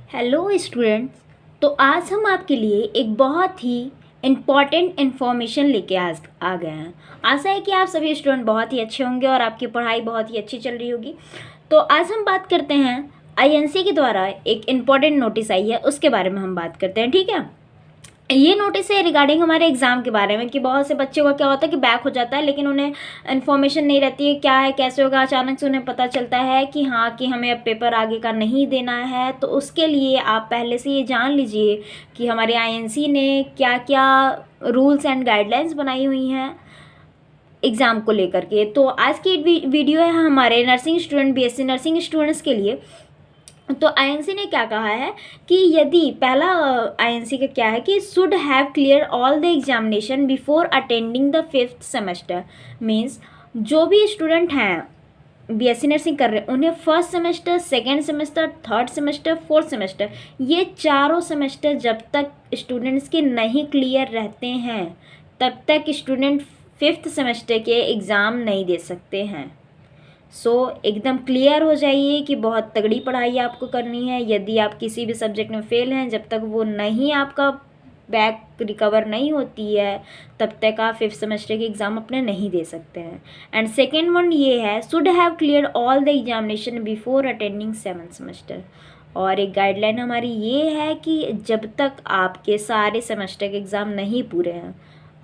Hello students. तो आज हम आपके लिए एक बहुत ही इम्पॉर्टेंट इन्फॉर्मेशन लेके आ गए हैं। आशा है कि आप सभी स्टूडेंट बहुत ही अच्छे होंगे और आपकी पढ़ाई बहुत ही अच्छी चल रही होगी। तो आज हम बात करते हैं आईएनसी के द्वारा एक इम्पॉर्टेंट नोटिस आई है, उसके बारे में हम बात करते हैं। ठीक है, ये नोटिस है रिगार्डिंग हमारे एग्ज़ाम के बारे में कि बहुत से बच्चों का क्या होता है कि बैक हो जाता है, लेकिन उन्हें इन्फॉर्मेशन नहीं रहती है क्या है कैसे होगा। अचानक से उन्हें पता चलता है कि हाँ कि हमें अब पेपर आगे का नहीं देना है। तो उसके लिए आप पहले से ये जान लीजिए कि हमारे आईएनसी ने क्या क्या रूल्स एंड गाइडलाइंस बनाई हुई हैं एग्ज़ाम को लेकर के। तो आज की वीडियो है हमारे nursing student, BSc nursing students के लिए। तो आईएनसी ने क्या कहा है कि यदि पहला आईएनसी का क्या है कि should have clear all the examination before attending the 5th semester. Means जो भी स्टूडेंट हैं बीएससी नर्सिंग कर रहे हैं उन्हें first semester, second semester, third semester, fourth semester, ये चारों सेमेस्टर जब तक स्टूडेंट्स के नहीं क्लियर रहते हैं तब तक स्टूडेंट 5th सेमेस्टर के एग्ज़ाम नहीं दे सकते हैं। एकदम क्लियर हो जाइए कि बहुत तगड़ी पढ़ाई आपको करनी है। यदि आप किसी भी सब्जेक्ट में फेल हैं, जब तक वो नहीं आपका बैक रिकवर नहीं होती है तब तक आप 5th सेमेस्टर के एग्ज़ाम अपने नहीं दे सकते हैं। एंड सेकेंड वन ये है should have clear all the examination before attending 7th semester. और एक गाइडलाइन हमारी ये है कि जब तक आपके सारे सेमेस्टर के एग्ज़ाम नहीं पूरे हैं,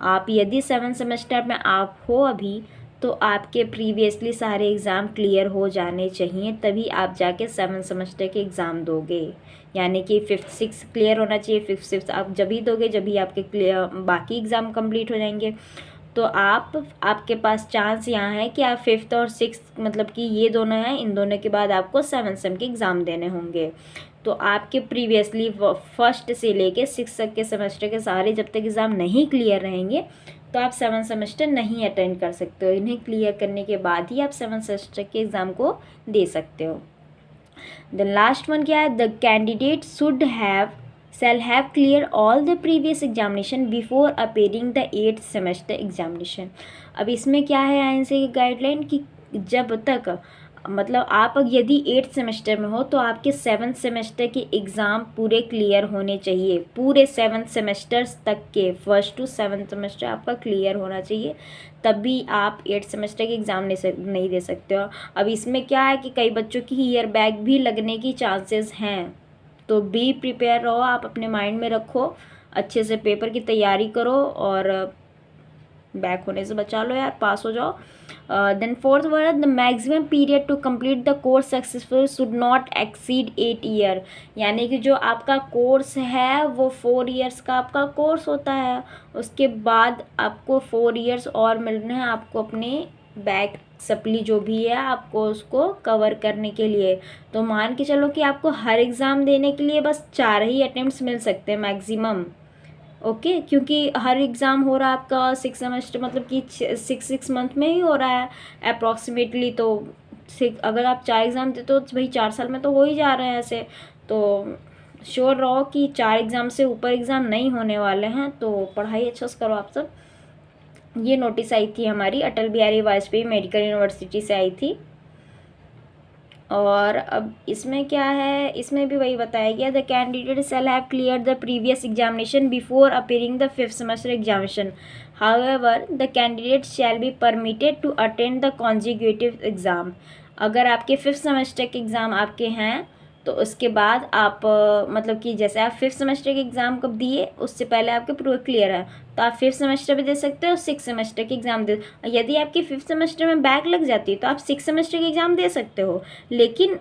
आप यदि 7th सेमेस्टर में आप हो अभी, तो आपके प्रीवियसली सारे एग्ज़ाम क्लियर हो जाने चाहिए, तभी आप जाके 7th सेमेस्टर के एग्ज़ाम दोगे। यानी कि 5th 6th क्लियर होना चाहिए। 5th 6th आप जब ही दोगे जब ही आपके क्लियर बाकी एग्ज़ाम कंप्लीट हो जाएंगे। तो आपके पास चांस यहाँ है कि आप 5th और 6th मतलब कि ये दोनों हैं, इन दोनों के बाद आपको 7th सेम के एग्ज़ाम देने होंगे। तो आपके प्रीवियसली फर्स्ट से लेके 6th तक के सेमेस्टर के सारे जब तक एग्ज़ाम नहीं क्लियर रहेंगे तो आप 7th सेमेस्टर नहीं अटेंड कर सकते हो। इन्हें क्लियर करने के बाद ही आप 7th सेमेस्टर के एग्ज़ाम को दे सकते हो। द लास्ट वन क्या है, the candidate shall have clear all the previous examination before appearing the 8th semester examination। अब इसमें क्या है आईएनसी की गाइडलाइन कि जब तक मतलब आप यदि 8th सेमेस्टर में हो तो आपके 7th सेमेस्टर के एग्ज़ाम पूरे क्लियर होने चाहिए। पूरे 7th सेमेस्टर्स तक के 1st to 7th सेमेस्टर आपका क्लियर होना चाहिए, तभी आप 8th सेमेस्टर के एग्ज़ाम नहीं दे सकते हो। अब इसमें क्या है कि कई बच्चों की ईयर बैक भी लगने की चांसेस हैं, तो बी प्रिपेयर रहो। आप अपने माइंड में रखो, अच्छे से पेपर की तैयारी करो और बैक होने से बचा लो यार, पास हो जाओ। Then fourth word, the maximum period to complete the course successful should not exceed 8 year. यानी कि जो आपका कोर्स है वो 4 ईयर्स का आपका कोर्स होता है, उसके बाद आपको 4 ईयर्स और मिलने हैं आपको अपने बैक सप्ली जो भी है आपको उसको कवर करने के लिए। तो मान के चलो कि आपको हर एग्ज़ाम देने के लिए बस 4 ही अटेम्प्ट्स मिल सकते हैं मैक्सिमम। ओके, क्योंकि हर एग्ज़ाम हो रहा है आपका 6 सेमेस्टर मतलब कि 6 मंथ में ही हो रहा है अप्रॉक्सीमेटली। तो अगर आप 4 एग्ज़ाम देते हो तो भाई 4 साल में तो हो ही जा रहे हैं ऐसे। तो श्योर रहो कि 4 एग्ज़ाम से ऊपर एग्ज़ाम नहीं होने वाले हैं, तो पढ़ाई अच्छा से करो आप सब। ये नोटिस आई थी हमारी अटल बिहारी वाजपेयी मेडिकल यूनिवर्सिटी से आई थी। और अब इसमें क्या है, इसमें भी वही बताया गया, the candidate shall have clear the previous examination before appearing the 5th semester examination. However the candidate shall be permitted to attend the consecutive exam. अगर आपके 5th सेमेस्टर के एग्ज़ाम आपके हैं तो उसके बाद आप मतलब कि जैसे आप 5th सेमेस्टर के एग्ज़ाम कब दिए उससे पहले आपके पूरे क्लियर है तो आप 5th सेमेस्टर भी दे सकते हो, 6th सेमेस्टर के एग्ज़ाम दे। यदि आपकी 5th सेमेस्टर में बैक लग जाती है तो आप 6th सेमेस्टर के एग्ज़ाम दे सकते हो, लेकिन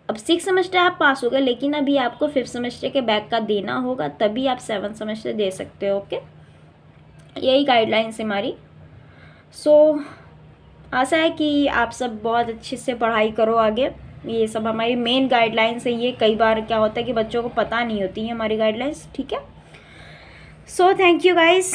अब 6th सेमेस्टर आप पास हो गए, लेकिन अभी आपको 5th सेमेस्टर के बैक का देना होगा, तभी आप 7th सेमेस्टर दे सकते हो। ओके, यही गाइडलाइंस है हमारी। आशा है कि आप सब बहुत अच्छे से पढ़ाई करो आगे। ये सब हमारी मेन गाइडलाइंस है। ये कई बार क्या होता है कि बच्चों को पता नहीं होती है हमारी गाइडलाइंस। ठीक है, थैंक यू गाइस।